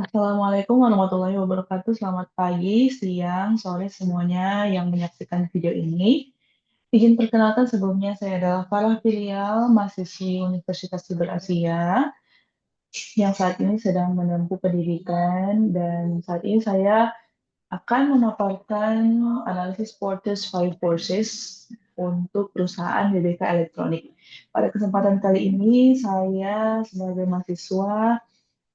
Assalamualaikum warahmatullahi wabarakatuh. Selamat pagi, siang, sore semuanya yang menyaksikan video ini. Izin perkenalkan sebelumnya saya adalah Farah Filial, mahasiswi Universitas Siber Asia yang saat ini sedang menempuh pendidikan dan saat ini saya akan memaparkan analisis Porter's Five Forces untuk perusahaan BBK Elektronik. Pada kesempatan kali ini saya sebagai mahasiswa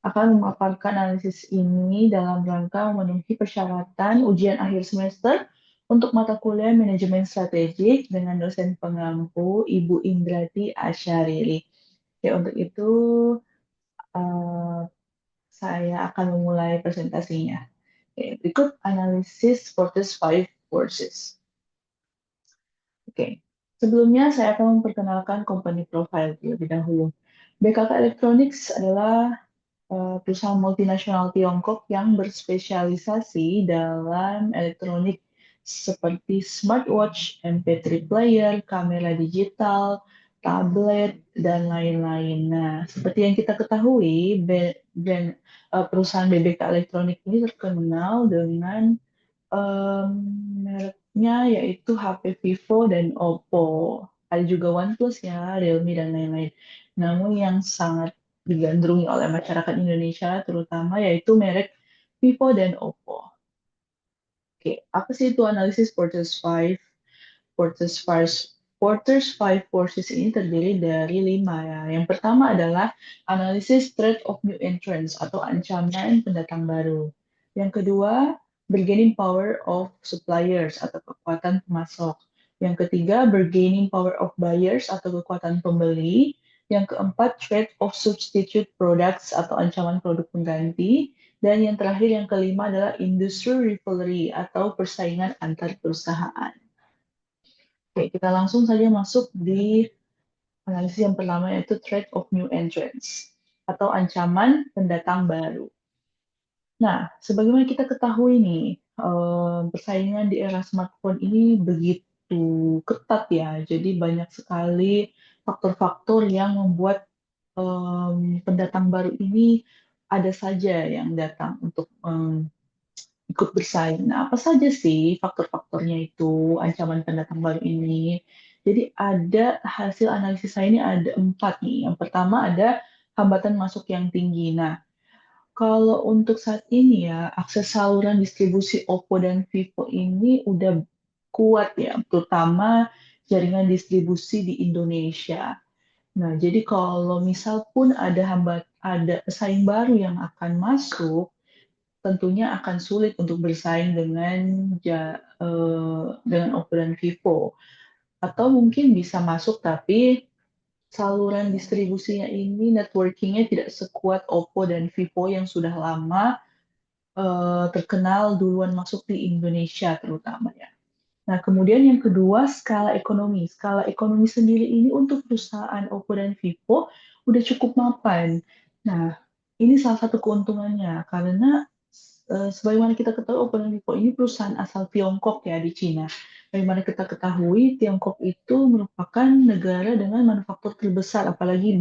akan memaparkan analisis ini dalam rangka memenuhi persyaratan ujian akhir semester untuk mata kuliah manajemen strategik dengan dosen pengampu Ibu Indrati Asyarili. Ya, untuk itu eh, saya akan memulai presentasinya. Oke, berikut analisis Fortis Five Forces. Oke, sebelumnya saya akan memperkenalkan company profile terlebih dahulu. BKK Electronics adalah perusahaan multinasional Tiongkok yang berspesialisasi dalam elektronik seperti smartwatch, MP3 player, kamera digital, tablet, dan lain-lain. Nah, seperti yang kita ketahui, perusahaan BBK Elektronik ini terkenal dengan em, mereknya yaitu HP Vivo dan Oppo. Ada juga OnePlus ya, Realme dan lain-lain. Namun yang sangat digandrungi oleh masyarakat Indonesia terutama yaitu merek Vivo dan Oppo. Oke, apa sih itu analisis Porter's Five? Porter's Five Forces ini terdiri dari lima ya. Yang pertama adalah analisis threat of new entrants atau ancaman pendatang baru. Yang kedua, bargaining power of suppliers atau kekuatan pemasok. Yang ketiga, bargaining power of buyers atau kekuatan pembeli. Yang keempat, threat of substitute products atau ancaman produk pengganti. Dan yang terakhir, yang kelima adalah industry rivalry atau persaingan antar perusahaan. Oke, kita langsung saja masuk di analisis yang pertama yaitu threat of new entrants atau ancaman pendatang baru. Nah, sebagaimana kita ketahui nih, persaingan di era smartphone ini begitu ketat ya. Jadi banyak sekali faktor-faktor yang membuat pendatang baru ini ada saja yang datang untuk ikut bersaing. Nah, apa saja sih faktor-faktornya itu, ancaman pendatang baru ini? Jadi ada hasil analisis saya ini ada empat nih. Yang pertama ada hambatan masuk yang tinggi. Nah, kalau untuk saat ini ya, akses saluran distribusi Oppo dan Vivo ini udah kuat ya, terutama jaringan distribusi di Indonesia. Nah, jadi kalau misal pun ada pesaing baru yang akan masuk, tentunya akan sulit untuk bersaing dengan Oppo dan Vivo. Atau mungkin bisa masuk tapi saluran distribusinya ini networkingnya tidak sekuat Oppo dan Vivo yang sudah lama terkenal duluan masuk di Indonesia terutama ya. Nah, kemudian yang kedua, skala ekonomi. Skala ekonomi sendiri ini untuk perusahaan Oppo dan Vivo udah cukup mapan. Nah, ini salah satu keuntungannya karena sebagaimana kita ketahui Oppo dan Vivo ini perusahaan asal Tiongkok ya di Cina. Bagaimana kita ketahui Tiongkok itu merupakan negara dengan manufaktur terbesar apalagi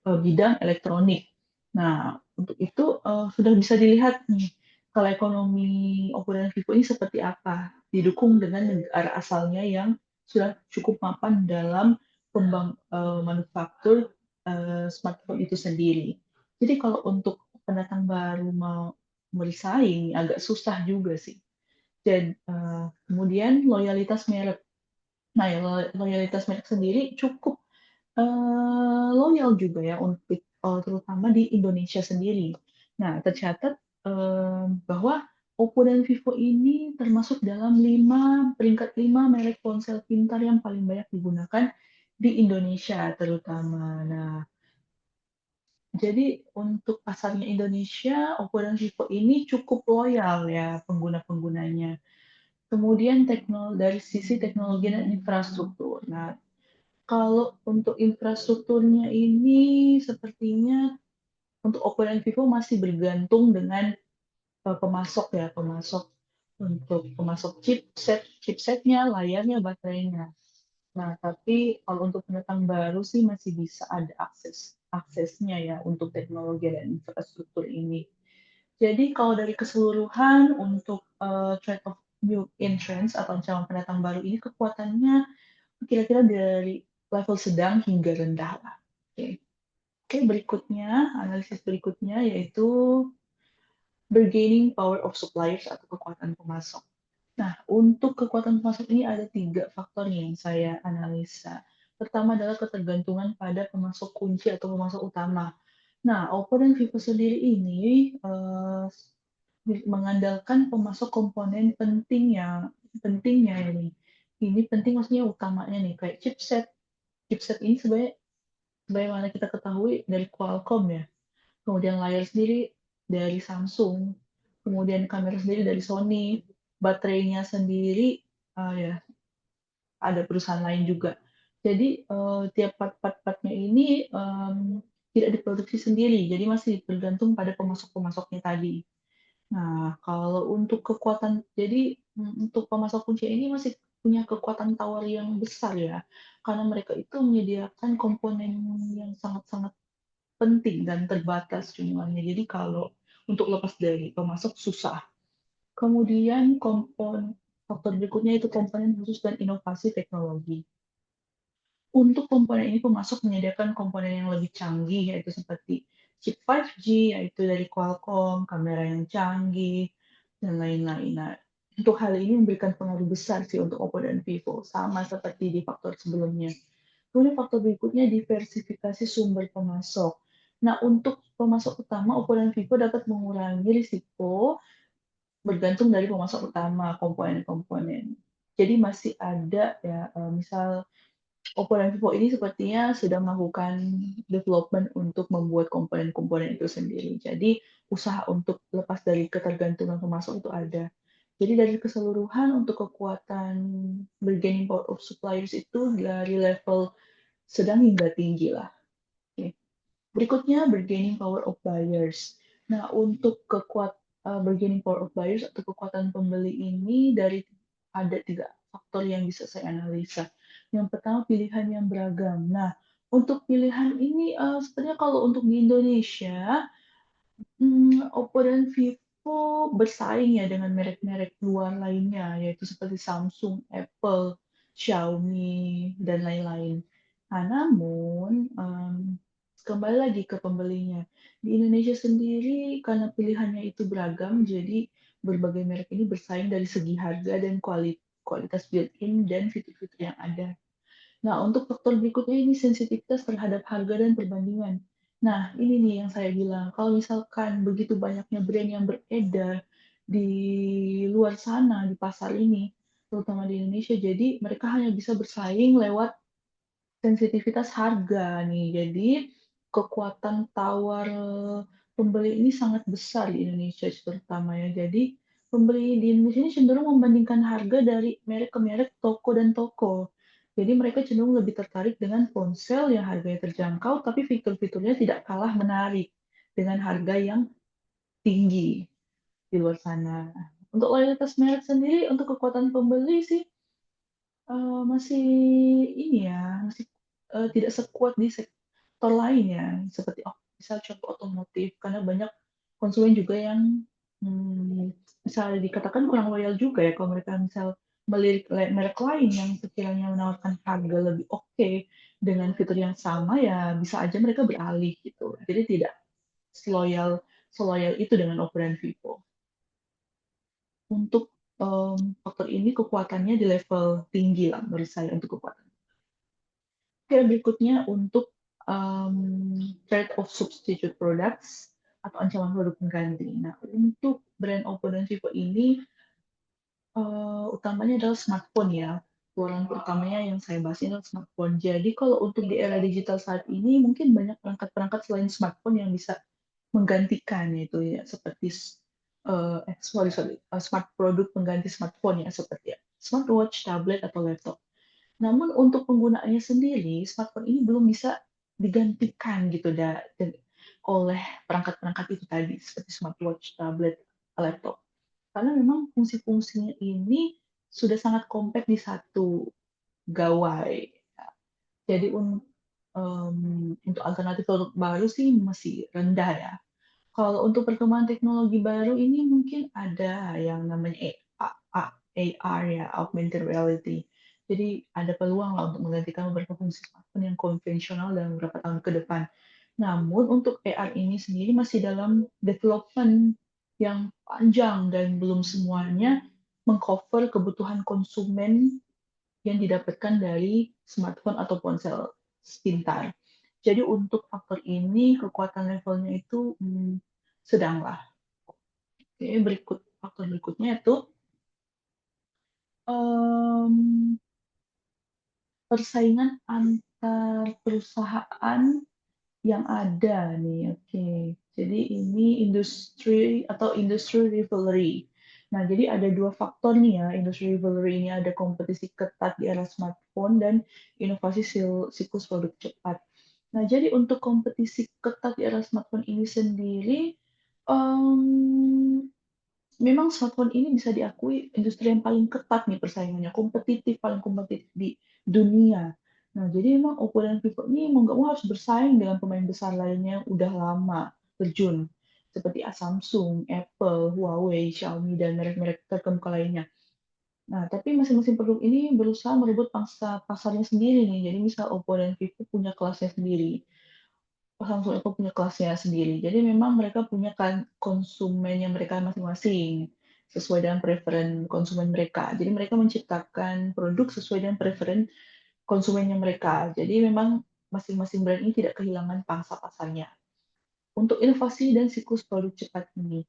bidang elektronik. Nah, untuk itu sudah bisa dilihat nih kalau ekonomi Oppo dan Vivo ini seperti apa didukung dengan negara asalnya yang sudah cukup mapan dalam manufaktur smartphone itu sendiri. Jadi kalau untuk pendatang baru mau bersaing agak susah juga sih. Dan kemudian loyalitas merek. Nah, ya, loyalitas merek sendiri cukup loyal juga ya untuk terutama di Indonesia sendiri. Nah, tercatat bahwa Oppo dan Vivo ini termasuk dalam peringkat 5 merek ponsel pintar yang paling banyak digunakan di Indonesia terutama. Nah, jadi untuk pasarnya Indonesia, Oppo dan Vivo ini cukup loyal ya pengguna-penggunanya. Kemudian dari sisi teknologi dan infrastruktur. Nah, kalau untuk infrastrukturnya ini sepertinya untuk Oppo dan Vivo masih bergantung dengan pemasok ya, pemasok chipsetnya, layarnya, baterainya. Nah, tapi kalau untuk pendatang baru sih masih bisa ada aksesnya ya untuk teknologi dan infrastruktur ini. Jadi kalau dari keseluruhan untuk threat of new entrants atau ancaman pendatang baru ini kekuatannya kira-kira dari level sedang hingga rendah lah. Oke, Oke, berikutnya, analisis berikutnya yaitu bargaining power of suppliers atau kekuatan pemasok. Nah, untuk kekuatan pemasok ini ada 3 faktor yang saya analisa. Pertama adalah ketergantungan pada pemasok kunci atau pemasok utama. Nah, Oppo dan Vivo sendiri ini mengandalkan pemasok komponen pentingnya ini. Ini penting maksudnya utamanya nih, kayak chipset. Chipset ini sebenarnya sebagaimana kita ketahui dari Qualcomm ya. Kemudian layar sendiri dari Samsung, kemudian kamera sendiri dari Sony, baterainya sendiri ya ada perusahaan lain juga. Jadi tiap part-partnya ini tidak diproduksi sendiri, jadi masih bergantung pada pemasok-pemasoknya tadi. Nah, kalau untuk kekuatan, jadi untuk pemasok kunci ini masih punya kekuatan tawar yang besar ya, karena mereka itu menyediakan komponen yang sangat-sangat penting dan terbatas jumlahnya. Jadi kalau untuk lepas dari pemasok susah. Kemudian faktor berikutnya itu komponen khusus dan inovasi teknologi. Untuk komponen ini pemasok menyediakan komponen yang lebih canggih yaitu seperti chip 5G yaitu dari Qualcomm, kamera yang canggih dan lain-lain. Nah, untuk hal ini memberikan pengaruh besar sih untuk Oppo dan Vivo, sama seperti di faktor sebelumnya. Kemudian faktor berikutnya diversifikasi sumber pemasok. Nah, untuk pemasok utama, Oppo dan Vivo dapat mengurangi risiko bergantung dari pemasok utama, komponen-komponen. Jadi masih ada ya, misal Oppo dan Vivo ini sepertinya sedang melakukan development untuk membuat komponen-komponen itu sendiri. Jadi usaha untuk lepas dari ketergantungan pemasok itu ada. Jadi dari keseluruhan untuk kekuatan bargaining power of suppliers itu dari level sedang hingga tinggi lah. Oke. Berikutnya bargaining power of buyers. Nah, untuk bargaining power of buyers atau kekuatan pembeli ini ada 3 faktor yang bisa saya analisa. Yang pertama pilihan yang beragam. Nah, untuk pilihan ini sebenarnya kalau untuk di Indonesia Oppo dan Vivo bersaing ya dengan merek-merek luar lainnya, yaitu seperti Samsung, Apple, Xiaomi, dan lain-lain. Nah, namun, kembali lagi ke pembelinya. Di Indonesia sendiri, karena pilihannya itu beragam, jadi berbagai merek ini bersaing dari segi harga dan kualitas built-in dan fitur-fitur yang ada. Nah, untuk faktor berikutnya ini sensitivitas terhadap harga dan perbandingan. Nah, ini nih yang saya bilang, kalau misalkan begitu banyaknya brand yang beredar di luar sana, di pasar ini, terutama di Indonesia, jadi mereka hanya bisa bersaing lewat sensitivitas harga nih. Jadi kekuatan tawar pembeli ini sangat besar di Indonesia terutama ya. Jadi pembeli di Indonesia ini cenderung membandingkan harga dari merek ke merek, toko dan toko. Jadi mereka cenderung lebih tertarik dengan ponsel yang harganya terjangkau, tapi fitur-fiturnya tidak kalah menarik dengan harga yang tinggi di luar sana. Untuk loyalitas merek sendiri, untuk kekuatan pembeli sih masih ini ya, masih tidak sekuat di sektor lain ya, seperti misal contoh otomotif, karena banyak konsumen juga yang bisa dikatakan kurang loyal juga ya kalau mereka misal melirik merek lain yang sekiranya menawarkan harga lebih oke dengan fitur yang sama ya bisa aja mereka beralih gitu. Jadi tidak seloyal seloyal itu dengan Oppo dan Vivo. Untuk faktor ini kekuatannya di level tinggi lah menurut saya untuk kekuatan. Oke, berikutnya untuk threat of substitute products atau ancaman produk pengganti. Nah, untuk brand Oppo dan Vivo ini utamanya adalah smartphone ya. Keluaran utamanya yang saya bahas ini adalah smartphone. Jadi kalau untuk di era digital saat ini mungkin banyak perangkat-perangkat selain smartphone yang bisa menggantikan itu ya seperti smart produk pengganti smartphone ya seperti smartwatch, tablet atau laptop. Namun untuk penggunaannya sendiri, smartphone ini belum bisa digantikan gitu oleh perangkat-perangkat itu tadi seperti smartwatch, tablet, laptop. Karena memang fungsi-fungsinya ini sudah sangat compact di satu gawai. Jadi untuk alternatif produk baru sih masih rendah ya. Kalau untuk perkembangan teknologi baru ini mungkin ada yang namanya AR ya, augmented reality. Jadi ada peluang lah untuk menggantikan beberapa fungsi smartphone yang konvensional dalam beberapa tahun ke depan. Namun untuk AR ini sendiri masih dalam development yang panjang dan belum semuanya mengcover kebutuhan konsumen yang didapatkan dari smartphone atau ponsel pintar. Jadi untuk faktor ini kekuatan levelnya itu sedang lah. Oke, faktor berikutnya itu em, persaingan antar perusahaan yang ada nih. Oke, jadi ini industri rivalry. Nah, jadi ada dua faktor nih ya, industri rivalry ini ada kompetisi ketat di era smartphone dan inovasi siklus produk cepat. Nah, jadi untuk kompetisi ketat di era smartphone ini sendiri, em, memang smartphone ini bisa diakui industri yang paling ketat nih persaingannya, paling kompetitif di dunia. Nah, jadi memang Oppo dan Vivo ini mau nggak mau harus bersaing dengan pemain besar lainnya yang udah lama terjun, seperti Samsung, Apple, Huawei, Xiaomi, dan merek-merek terkemuka lainnya. Nah, tapi masing-masing produk ini berusaha merebut pangsa pasarnya sendiri nih. Jadi misal Oppo dan Vivo punya kelasnya sendiri. Samsung Apple punya kelasnya sendiri. Jadi memang mereka punya kan konsumennya mereka masing-masing sesuai dengan preferen konsumen mereka. Jadi mereka menciptakan produk sesuai dengan preferen konsumennya mereka. Jadi memang masing-masing brand ini tidak kehilangan pangsa pasarnya. Untuk inovasi dan siklus produk cepat ini.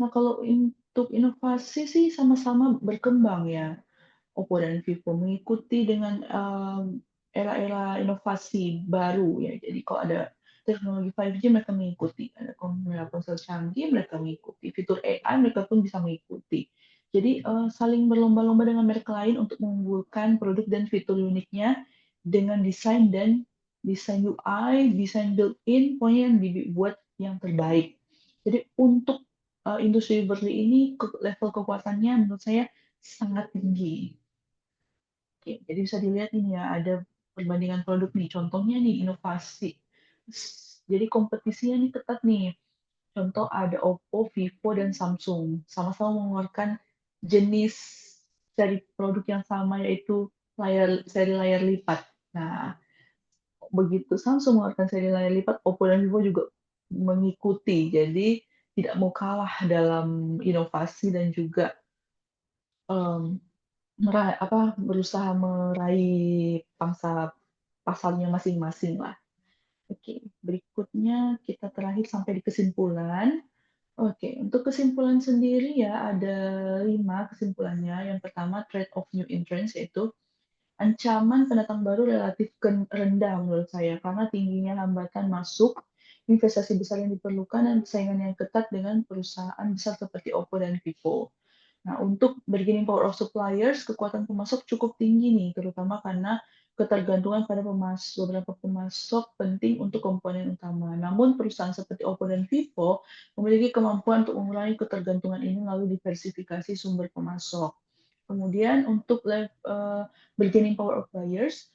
Nah, kalau untuk inovasi sih sama-sama berkembang ya. Oppo dan Vivo mengikuti dengan era-era inovasi baru ya. Jadi kalau ada teknologi 5G mereka mengikuti, ada kamera ponsel canggih mereka mengikuti, fitur AI mereka pun bisa mengikuti. Jadi saling berlomba-lomba dengan merek lain untuk mengunggulkan produk dan fitur uniknya dengan desain UI, desain built-in, pokoknya yang dibuat yang terbaik. Jadi untuk industri Berli ini level kekuatannya menurut saya sangat tinggi. Oke, jadi bisa dilihat ini ya, ada perbandingan produk nih. Contohnya nih, inovasi. Jadi kompetisinya nih ketat nih. Contoh ada Oppo, Vivo, dan Samsung. Sama-sama mengeluarkan jenis dari produk yang sama, yaitu seri layar lipat. Nah, begitu Samsung mengeluarkan seri layar lipat, Oppo dan Vivo juga mengikuti. Jadi, tidak mau kalah dalam inovasi dan juga em, berusaha meraih pangsa pasarnya masing-masing lah. Oke, berikutnya kita terakhir sampai di kesimpulan. Oke, untuk kesimpulan sendiri ya ada 5 kesimpulannya. Yang pertama, trade of new entrants, yaitu ancaman pendatang baru relatif rendah menurut saya karena tingginya hambatan masuk, investasi besar yang diperlukan, dan persaingan yang ketat dengan perusahaan besar seperti Oppo dan Vivo. Nah, untuk bargaining power of suppliers, kekuatan pemasok cukup tinggi nih, terutama karena ketergantungan pada beberapa pemasok penting untuk komponen utama. Namun, perusahaan seperti Oppo dan Vivo memiliki kemampuan untuk mengurangi ketergantungan ini melalui diversifikasi sumber pemasok. Kemudian, untuk bargaining power of buyers,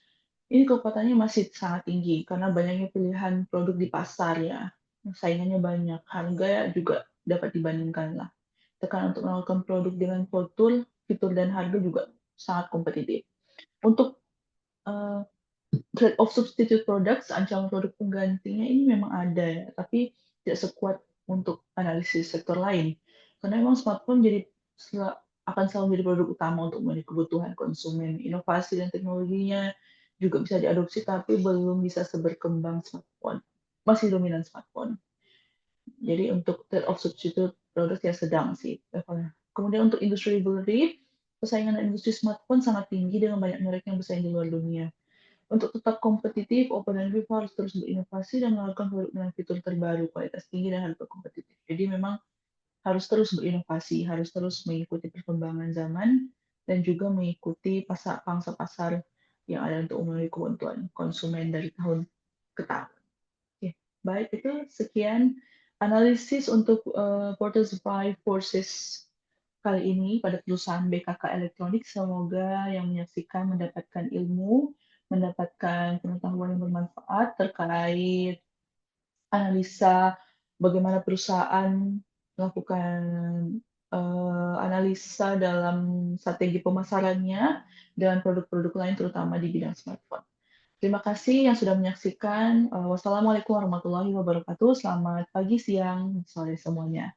ini kekuatannya masih sangat tinggi karena banyaknya pilihan produk di pasar ya. Saingannya banyak, harga juga dapat dibandingkan lah. Tekanan untuk menawarkan produk dengan fitur dan harga juga sangat kompetitif. Untuk uh, trade of substitute products, ancaman produk penggantinya ini memang ada ya, tapi tidak sekuat untuk analisis sektor lain. Karena memang smartphone akan selalu menjadi produk utama untuk memenuhi kebutuhan konsumen. Inovasi dan teknologinya juga bisa diadopsi, tapi belum bisa seberkembang smartphone. Masih dominan smartphone. Jadi untuk trade of substitute produk ya sedang sih levelnya. Kemudian untuk industri rivalry, persaingan industri smartphone sangat tinggi dengan banyak merek yang bersaing di luar dunia. Untuk tetap kompetitif, Oppo dan Vivo harus terus berinovasi dan menawarkan produk dengan fitur terbaru, kualitas tinggi, dan harga kompetitif. Jadi memang harus terus berinovasi, harus terus mengikuti perkembangan zaman, dan juga mengikuti pangsa pasar yang ada untuk memenuhi kebutuhan konsumen dari tahun ke tahun. Oke, baik itu sekian analisis untuk Portal Supply Forces kali ini pada perusahaan BKK Elektronik. Semoga yang menyaksikan mendapatkan ilmu, mendapatkan pengetahuan yang bermanfaat terkait analisa bagaimana perusahaan melakukan analisa dalam strategi pemasarannya dan produk-produk lain terutama di bidang smartphone. Terima kasih yang sudah menyaksikan. Wassalamualaikum warahmatullahi wabarakatuh. Selamat pagi, siang, sore semuanya.